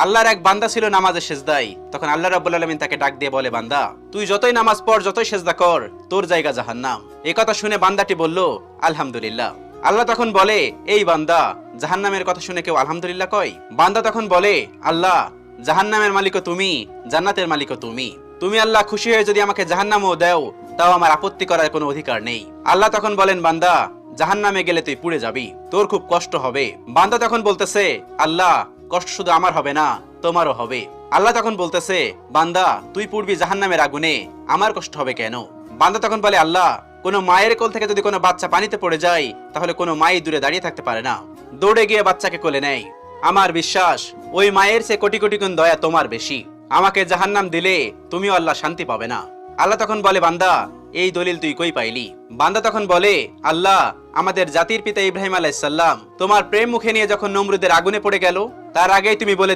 আল্লাহর এক বান্দা ছিল নামাজে সেজদায়। তখন আল্লাহ রাব্বুল আলামিন তাকে ডাক দিয়ে বলে, বান্দা তুই যতই নামাজ পড়, যতই সেজদা কর, তোর জায়গা জাহান্নাম। এই কথা শুনে বান্দাটি বলল, আলহামদুলিল্লাহ। আল্লাহ তখন বলে, এই বান্দা, জাহান্নামের কথা শুনে কেউ আলহামদুলিল্লাহ কয়? বান্দা তখন বলে, আল্লাহ, জাহান্নামের মালিকও তুমি, জান্নাতের মালিকও তুমি। তুমি আল্লাহ খুশি হয়ে যদি আমাকে জাহান্নামও দাও, তাও আমার আপত্তি করার কোনো অধিকার নেই। আল্লাহ তখন বলেন, বান্দা, জাহান্নামে গেলে তুই পুড়ে যাবি, তোর খুব কষ্ট হবে। বান্দা তখন বলতেছে, আল্লাহ, কষ্ট শুধু আমার হবে না, তোমারও হবে। আল্লাহ তখন বলতেছে, বান্দা, তুই পুড়বি জাহান্নামের আগুনে, আমার কষ্ট হবে কেন? বান্দা তখন বলে, আল্লাহ, কোনো মায়ের কোল থেকে যদি কোনো বাচ্চা পানিতে পড়ে যায়, তাহলে কোনো মাই দূরে দাঁড়িয়ে থাকতে পারে না, দৌড়ে গিয়ে বাচ্চাকে কোলে নেয়। আমার বিশ্বাস ওই মায়ের চেয়ে কোটি কোটি গুণ দয়া তোমার বেশি। আমাকে জাহান্নাম দিলে তুমিও আল্লাহ শান্তি পাবে না। আল্লাহ তখন বলে, বান্দা, এই দলিল তুই কই পাইলি? বান্দা তখন বলে, আল্লাহ, আমাদের জাতির পিতা ইব্রাহিম আলাইহিস সালাম তোমার প্রেম মুখে নিয়ে যখন নমরুদের আগুনে পড়ে গেল, তার আগেই তুমি বলে